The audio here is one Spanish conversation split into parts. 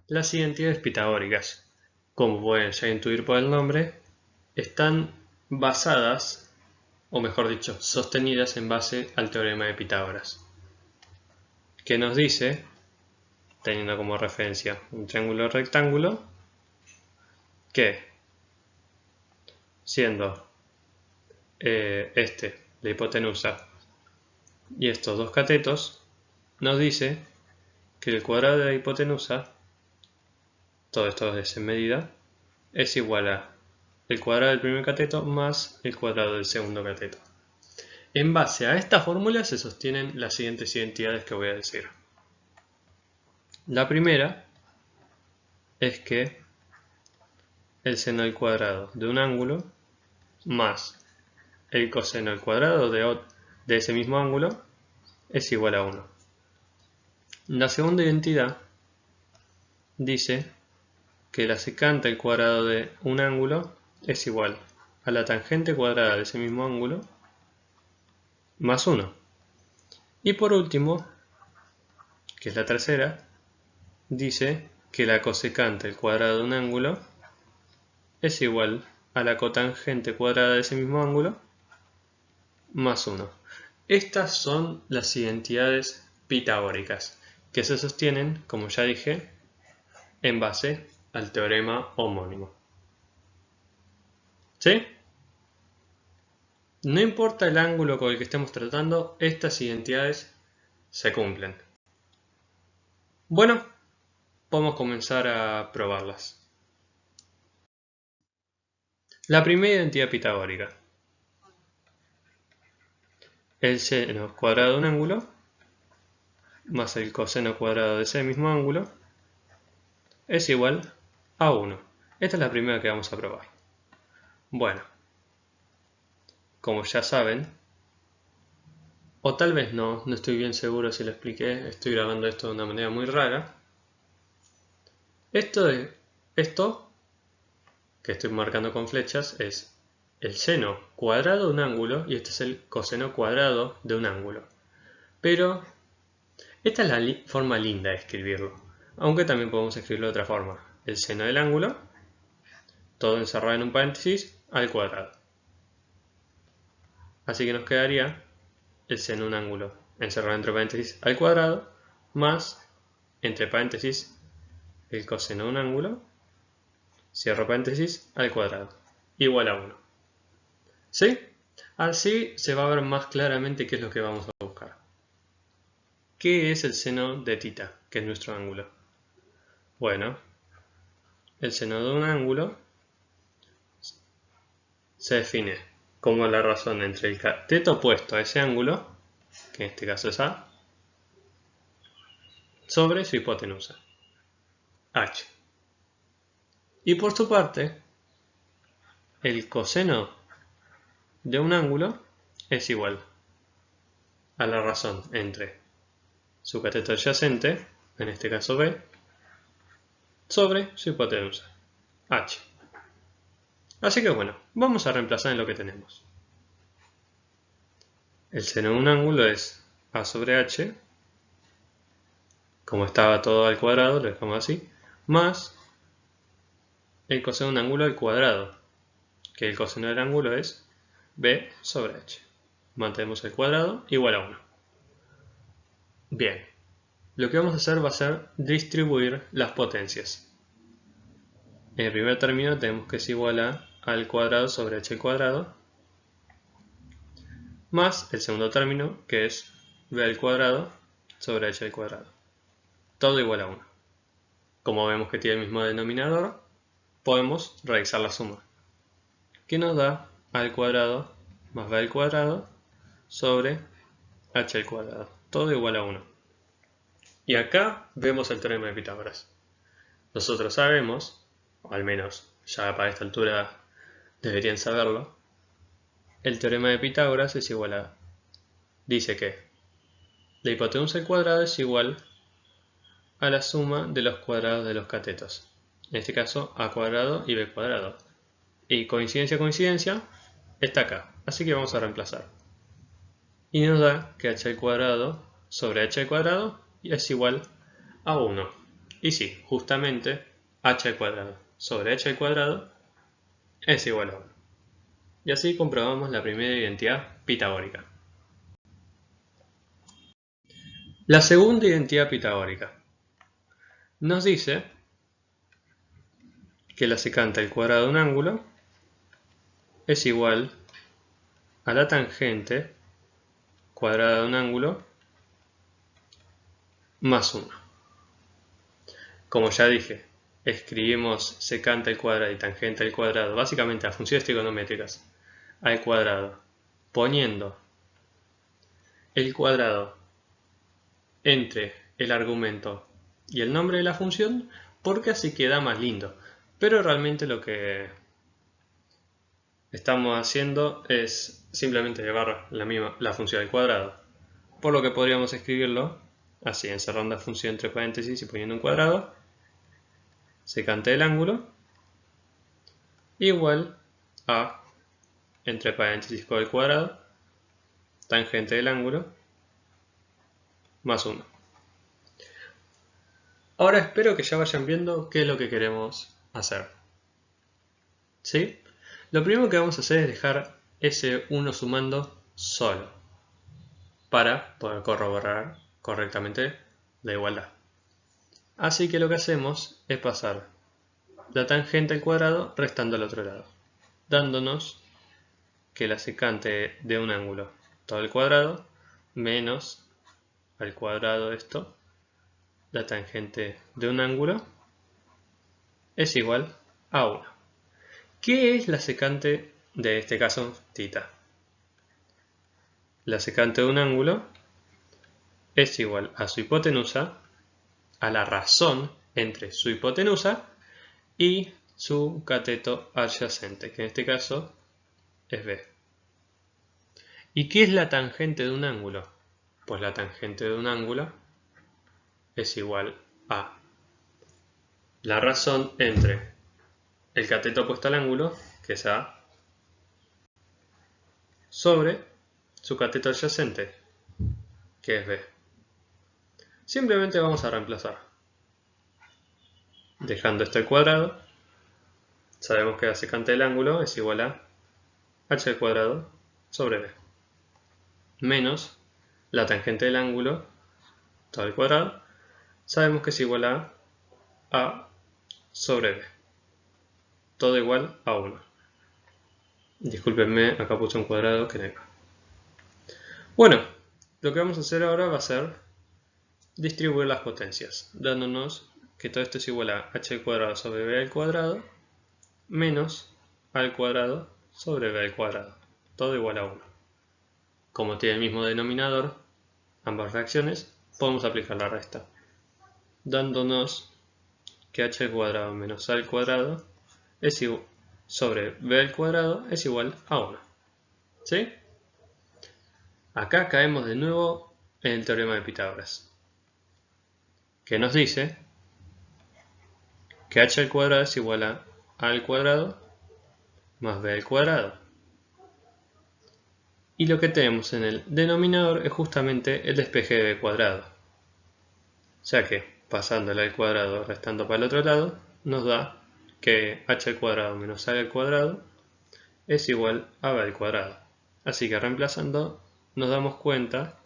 Las identidades pitagóricas, como pueden ya intuir por el nombre, están basadas, o mejor dicho, sostenidas en base al teorema de Pitágoras, que nos dice, teniendo como referencia un triángulo rectángulo, que siendo la hipotenusa y estos dos catetos, nos dice que el cuadrado de la hipotenusa, todo esto es en medida, es igual a el cuadrado del primer cateto más el cuadrado del segundo cateto. En base a esta fórmula se sostienen las siguientes identidades que voy a decir. La primera es que el seno al cuadrado de un ángulo más el coseno al cuadrado de ese mismo ángulo es igual a 1. La segunda identidad dice que la secante al cuadrado de un ángulo es igual a la tangente cuadrada de ese mismo ángulo más 1. Y por último, que es la tercera, dice que la cosecante al cuadrado de un ángulo es igual a la cotangente cuadrada de ese mismo ángulo más 1. Estas son las identidades pitagóricas que se sostienen, como ya dije, en base al teorema homónimo. ¿Sí? No importa el ángulo con el que estemos tratando, estas identidades se cumplen. Bueno, podemos comenzar a probarlas. La primera identidad pitagórica. El seno cuadrado de un ángulo más el coseno cuadrado de ese mismo ángulo es igual a 1. Esta es la primera que vamos a probar. Bueno, como ya saben, o tal vez no estoy bien seguro si lo expliqué, estoy grabando esto de una manera muy rara. Esto que estoy marcando con flechas es el seno cuadrado de un ángulo y este es el coseno cuadrado de un ángulo. Pero esta es la forma linda de escribirlo, aunque también podemos escribirlo de otra forma. El seno del ángulo, todo encerrado en un paréntesis, al cuadrado. Así que nos quedaría el seno de un ángulo encerrado entre paréntesis al cuadrado más, entre paréntesis, el coseno de un ángulo, cierro paréntesis, al cuadrado, igual a 1. ¿Sí? Así se va a ver más claramente qué es lo que vamos a buscar. ¿Qué es el seno de θ, que es nuestro ángulo? Bueno, el seno de un ángulo se define como la razón entre el cateto opuesto a ese ángulo, que en este caso es A, sobre su hipotenusa, H. Y por su parte, el coseno de un ángulo es igual a la razón entre su cateto adyacente, en este caso B, sobre su hipotenusa, H. Así que bueno, vamos a reemplazar en lo que tenemos. El seno de un ángulo es A sobre H, como estaba todo al cuadrado, lo dejamos así, más el coseno de un ángulo al cuadrado, que el coseno del ángulo es B sobre H. Mantenemos el cuadrado igual a 1. Bien, lo que vamos a hacer va a ser distribuir las potencias. En el primer término tenemos que es igual a al cuadrado sobre h al cuadrado, más el segundo término, que es b al cuadrado sobre h al cuadrado. Todo igual a 1. Como vemos que tiene el mismo denominador, podemos realizar la suma, que nos da a al cuadrado más b al cuadrado sobre h al cuadrado. Todo igual a 1. Y acá vemos el teorema de Pitágoras. Nosotros sabemos, o al menos ya para esta altura deberían saberlo, el teorema de Pitágoras es igual a, dice que la hipotenusa al cuadrado es igual a la suma de los cuadrados de los catetos. En este caso a cuadrado y b cuadrado. Y coincidencia, coincidencia, está acá. Así que vamos a reemplazar. Y nos da que h al cuadrado sobre h al cuadrado es igual a 1. Y sí, justamente h al cuadrado sobre h al cuadrado es igual a 1. Y así comprobamos la primera identidad pitagórica. La segunda identidad pitagórica nos dice que la secante al cuadrado de un ángulo es igual a la tangente cuadrada de un ángulo más 1. Como ya dije, escribimos secante al cuadrado y tangente al cuadrado, básicamente a funciones trigonométricas, al cuadrado, poniendo el cuadrado entre el argumento y el nombre de la función, porque así queda más lindo. Pero realmente lo que estamos haciendo es simplemente llevar la función al cuadrado. Por lo que podríamos escribirlo así, encerrando la función entre paréntesis y poniendo un cuadrado, secante del ángulo, igual a, entre paréntesis con el cuadrado, tangente del ángulo, más 1. Ahora espero que ya vayan viendo qué es lo que queremos hacer. ¿Sí? Lo primero que vamos a hacer es dejar ese 1 sumando solo, para poder corroborar correctamente la igualdad. Así que lo que hacemos es pasar la tangente al cuadrado restando al otro lado, dándonos que la secante de un ángulo todo al cuadrado menos al cuadrado de esto, la tangente de un ángulo es igual a 1. ¿Qué es la secante de este caso θ? La secante de un ángulo es igual a su hipotenusa, a la razón entre su hipotenusa y su cateto adyacente, que en este caso es B. ¿Y qué es la tangente de un ángulo? Pues la tangente de un ángulo es igual a la razón entre el cateto opuesto al ángulo, que es A, sobre su cateto adyacente, que es B. Simplemente vamos a reemplazar. Dejando esto al cuadrado, sabemos que la secante del ángulo es igual a h al cuadrado sobre B, menos la tangente del ángulo, todo al cuadrado, sabemos que es igual a sobre B, todo igual a 1. Discúlpenme, acá puse un cuadrado que no iba. Bueno, lo que vamos a hacer ahora va a ser distribuir las potencias, dándonos que todo esto es igual a h al cuadrado sobre b al cuadrado menos a al cuadrado sobre b al cuadrado, todo igual a 1. Como tiene el mismo denominador, ambas reacciones, podemos aplicar la resta, dándonos que h al cuadrado menos a al cuadrado es igual sobre b al cuadrado es igual a 1. ¿Sí? Acá caemos de nuevo en el teorema de Pitágoras, que nos dice que h al cuadrado es igual a al cuadrado más b al cuadrado. Y lo que tenemos en el denominador es justamente el despeje de b cuadrado. O sea que, pasándole al cuadrado restando para el otro lado, nos da que h al cuadrado menos a al cuadrado es igual a b al cuadrado. Así que reemplazando nos damos cuenta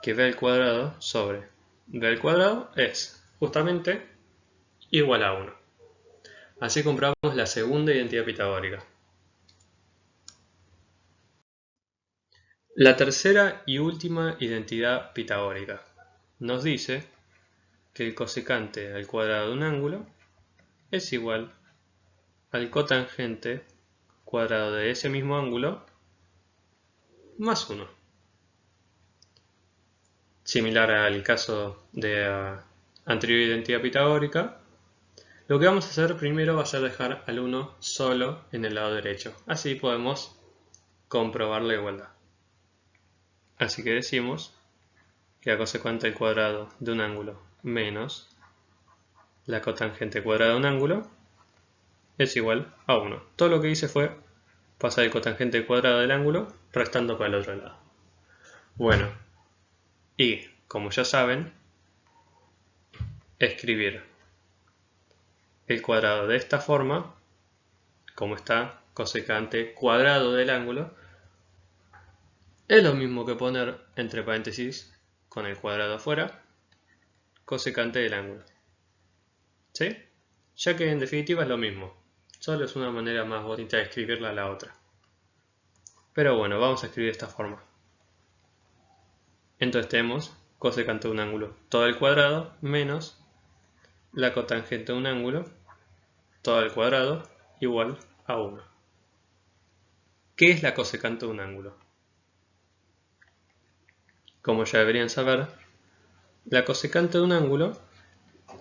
que b al cuadrado sobre b al cuadrado es justamente igual a 1. Así comprobamos la segunda identidad pitagórica. La tercera y última identidad pitagórica nos dice que el cosecante al cuadrado de un ángulo es igual al cotangente cuadrado de ese mismo ángulo más 1. Similar al caso de la anterior identidad pitagórica, lo que vamos a hacer primero va a ser dejar al 1 solo en el lado derecho. Así podemos comprobar la igualdad. Así que decimos que la cosecante al cuadrado de un ángulo menos la cotangente cuadrada de un ángulo es igual a 1. Todo lo que hice fue pasar el cotangente cuadrado del ángulo restando para el otro lado. Bueno, y como ya saben, escribir el cuadrado de esta forma, como está cosecante cuadrado del ángulo, es lo mismo que poner entre paréntesis con el cuadrado afuera, cosecante del ángulo. ¿Sí? Ya que en definitiva es lo mismo, solo es una manera más bonita de escribirla a la otra. Pero bueno, vamos a escribir de esta forma. Entonces tenemos cosecante de un ángulo todo al cuadrado menos la cotangente de un ángulo todo al cuadrado igual a 1. ¿Qué es la cosecante de un ángulo? Como ya deberían saber, la cosecante de un ángulo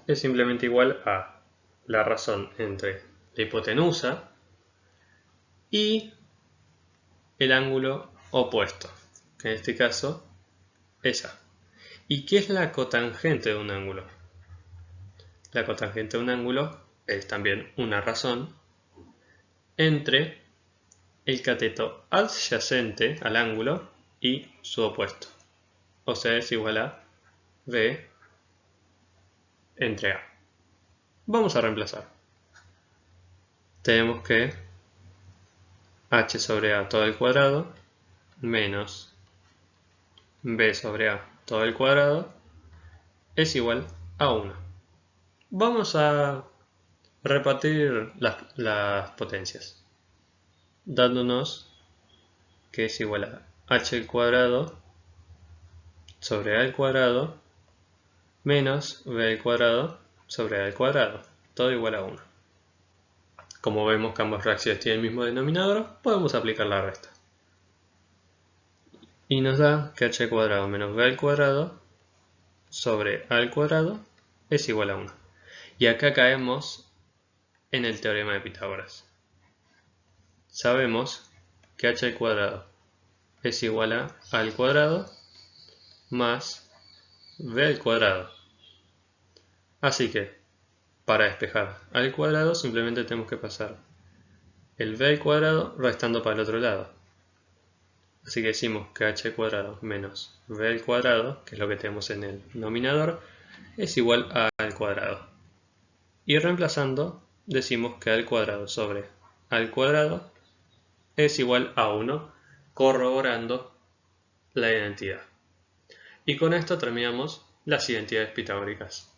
es simplemente igual a la razón entre la hipotenusa y el ángulo opuesto, que en este caso es A. ¿Y qué es la cotangente de un ángulo? La cotangente de un ángulo es también una razón entre el cateto adyacente al ángulo y su opuesto. O sea, es igual a B entre A. Vamos a reemplazar. Tenemos que h sobre a todo al cuadrado menos b sobre a todo al cuadrado es igual a 1. Vamos a repartir las potencias, dándonos que es igual a h al cuadrado sobre a al cuadrado menos b al cuadrado sobre a al cuadrado, todo igual a 1. Como vemos que ambas fracciones tienen el mismo denominador, podemos aplicar la resta. Y nos da que h al cuadrado menos b al cuadrado sobre a al cuadrado es igual a 1. Y acá caemos en el teorema de Pitágoras. Sabemos que h al cuadrado es igual a al cuadrado más b al cuadrado. Así que, para despejar al cuadrado simplemente tenemos que pasar el b al cuadrado restando para el otro lado. Así que decimos que h al cuadrado menos b al cuadrado, que es lo que tenemos en el denominador, es igual a al cuadrado. Y reemplazando, decimos que a al cuadrado sobre a al cuadrado es igual a 1, corroborando la identidad. Y con esto terminamos las identidades pitagóricas.